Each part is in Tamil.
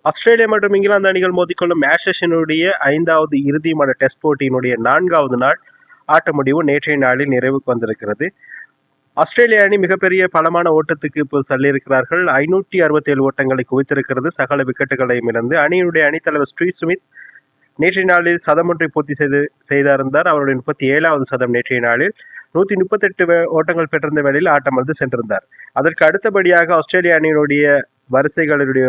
ஆஸ்திரேலியா மற்றும் இங்கிலாந்து அணிகள் மோதிக்கொள்ளும் ஆஷஸினுடைய 5வது இறுதிமான டெஸ்ட் போட்டியினுடைய 4வது நாள் ஆட்ட முடிவு நேற்றைய நாளில் நிறைவுக்கு வந்திருக்கிறது. ஆஸ்திரேலிய அணி மிகப்பெரிய பலமான ஓட்டத்துக்கு இப்போ தள்ளியிருக்கிறார்கள். 567 ஓட்டங்களை குவித்திருக்கிறது, சகல விக்கெட்டுகளையும் இழந்து. அணியினுடைய அணித்தலைவர் ஸ்ரீ சுமித் நேற்றைய நாளில் சதம் ஒன்றை பூர்த்தி செய்திருந்தார். அவருடைய 37வது சதம் நேற்றைய நாளில் 138 ஓட்டங்கள் பெற்றிருந்த வேளையில் ஆட்டமர்ந்து சென்றிருந்தார். அதற்கு அடுத்தபடியாக ஆஸ்திரேலிய அணியினுடைய வரிசைகளுடைய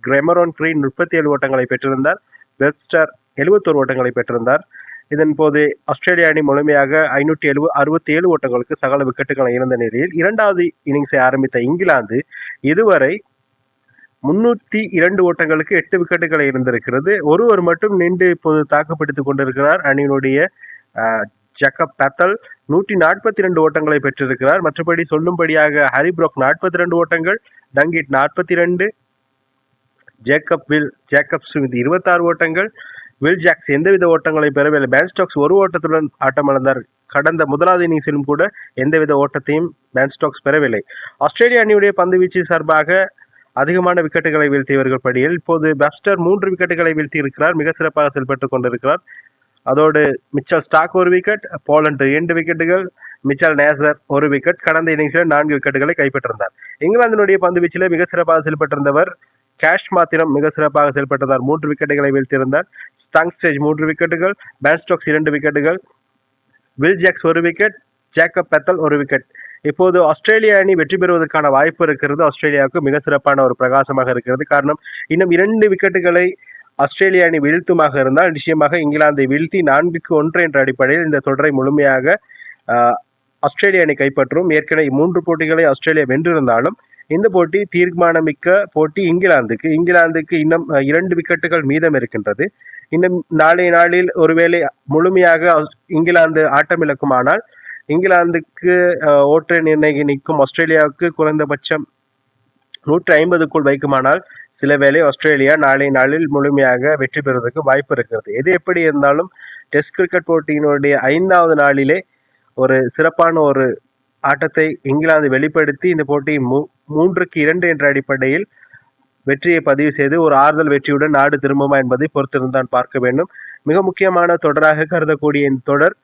கிரெமரோன் கிரீன் 37 ஓட்டங்களை பெற்றிருந்தார். வெப்ஸ்டர் 71 ஓட்டங்களை பெற்றிருந்தார். இதன் போது ஆஸ்திரேலிய அணி முழுமையாக 567 ஓட்டங்களுக்கு சகல விக்கெட்டுகளை இழந்த நிலையில் இரண்டாவது இன்னிங்ஸை ஆரம்பித்த இங்கிலாந்து இதுவரை 302 ஓட்டங்களுக்கு 8 விக்கெட்டுகளை இருந்திருக்கிறது. ஒருவர் மட்டும் நின்று இப்போது தாக்குப்பிடித்துக் கொண்டிருக்கிறார். அணியினுடைய ஜக்கப் பெத்தல் 142 ஓட்டங்களை பெற்றிருக்கிறார். மற்றபடி சொல்லும்படியாக ஹரிப்ரோக் 42 ஓட்டங்கள், டங்கிட் 42, ஜேக்கப் ஸ்மித் 26 ஓட்டங்கள், வில் ஜாக்ஸ் எந்தவித ஓட்டங்களை பெறவில்லை. பேன் ஸ்டோக்ஸ் ஒரு ஓட்டத்துடன் ஆட்டமிழந்தார். கடந்த முதலாவது இன்னிங்ஸிலும் கூட எந்தவித ஓட்டத்தையும் பேன் ஸ்டோக்ஸ் பெறவில்லை. ஆஸ்திரேலிய அணியுடைய பந்துவீச்சு சார்பாக அதிகமான விக்கெட்டுகளை வீழ்த்தியவர்கள் படியில் இப்போது வெப்ஸ்டர் 3 விக்கெட்டுகளை வீழ்த்தி இருக்கிறார். மிக சிறப்பாக செயல்பட்டுக் கொண்டிருக்கிறார். அதோடு மிச்சல் ஸ்டாக் 1 விக்கெட், போலண்ட் 2 விக்கெட்டுகள், மிச்சல் நேசர் 1 விக்கெட். கடந்த இன்னிங்ஸில் 4 விக்கெட்டுகளை கைப்பற்றிருந்தார். இங்கிலாந்தினுடைய பந்து வீச்சில் மிக சிறப்பாக செயல்பட்டிருந்தவர் கேஷ் மாத்திரம் மிக சிறப்பாக செயல்பட்டதார். 3 விக்கெட்டுகளை வீழ்த்தியிருந்தார். ஸ்டாங்ஸ்டேஜ் 3 விக்கெட்டுகள், பேன் ஸ்டோக்ஸ் 2 விக்கெட்டுகள், Will Jacks 1 wicket, Jacob Bethell 1 wicket. இப்போது ஆஸ்திரேலிய அணி வெற்றி பெறுவதற்கான வாய்ப்பு இருக்கிறது. ஆஸ்திரேலியாவுக்கு மிக சிறப்பான ஒரு பிரகாசமாக இருக்கிறது. காரணம், இன்னும் 2 விக்கெட்டுகளை ஆஸ்திரேலிய அணி வீழ்த்துமாக இருந்தால் நிச்சயமாக இங்கிலாந்தை வீழ்த்தி 4-1 என்ற அடிப்படையில் இந்த தொடரை முழுமையாக ஆஸ்திரேலிய அணி கைப்பற்றும். ஏற்கனவே 3 போட்டிகளை ஆஸ்திரேலியா வென்றிருந்தாலும் இந்த போட்டி தீர்மானமிக்க போட்டி இங்கிலாந்துக்கு இன்னும் 2 விக்கெட்டுகள் மீதம் இருக்கின்றது. இன்னும் நாளைய நாளில் ஒருவேளை முழுமையாக இங்கிலாந்து ஆட்டமிழக்குமானால் இங்கிலாந்துக்கு ஓட்ட நிர்ணய நிற்கும் ஆஸ்திரேலியாவுக்கு குறைந்தபட்சம் 150க்குள் வைக்குமானால் சில வேளை ஆஸ்திரேலியா நாளைய நாளில் முழுமையாக வெற்றி பெறுவதற்கு வாய்ப்பு இருக்கிறது. எது எப்படி இருந்தாலும் டெஸ்ட் கிரிக்கெட் போட்டியினுடைய 5வது நாளிலே ஒரு சிறப்பான ஒரு ஆட்டத்தை இங்கிலாந்து வெளிப்படுத்தி இந்த போட்டியை 3-2 என்ற அடிப்படையில் வெற்றியை பதிவு செய்து ஒரு ஆறுதல் வெற்றியுடன் நாடு திரும்புமா என்பதை பொறுத்திருந்தான் பார்க்க வேண்டும். மிக முக்கியமான தொடராக கருதக்கூடிய இந்த தொடர்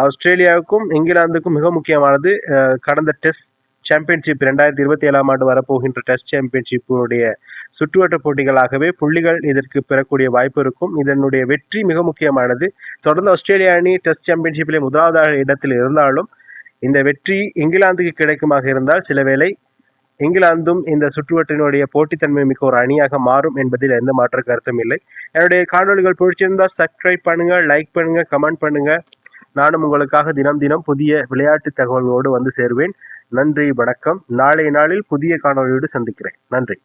ஆஸ்திரேலியாவுக்கும் இங்கிலாந்துக்கும் மிக முக்கியமானது. கடந்த டெஸ்ட் சாம்பியன்ஷிப் 2027ஆம் ஆண்டு வரப்போகின்ற டெஸ்ட் சாம்பியன்ஷிப்புடைய சுற்றுவட்ட போட்டிகளாகவே புள்ளிகள் இதற்கு பெறக்கூடிய வாய்ப்பு இருக்கும். இதனுடைய வெற்றி மிக முக்கியமானது. தொடர்ந்து ஆஸ்திரேலிய அணி டெஸ்ட் சாம்பியன்ஷிப்பிலே முதலாவது இடத்தில் இருந்தாலும் இந்த வெற்றி இங்கிலாந்துக்கு கிடைக்குமாக இருந்தால் சில வேளை இங்கிலாந்தும் இந்த சுற்றுவட்டினுடைய போட்டித்தன்மை மிக்க ஒரு அணியாக மாறும் என்பதில் எந்த மாற்ற கருத்தும் இல்லை. என்னுடைய காணொலிகள் பிடிச்சிருந்தால் சப்ஸ்கிரைப் பண்ணுங்க, லைக் பண்ணுங்க, கமெண்ட் பண்ணுங்க. நானும் உங்களுக்காக தினம் புதிய விளையாட்டு தகவல்களோடு வந்து சேருவேன். நன்றி, வணக்கம். நாளைய நாளில் புதிய காணொலியோடு சந்திக்கிறேன். நன்றி.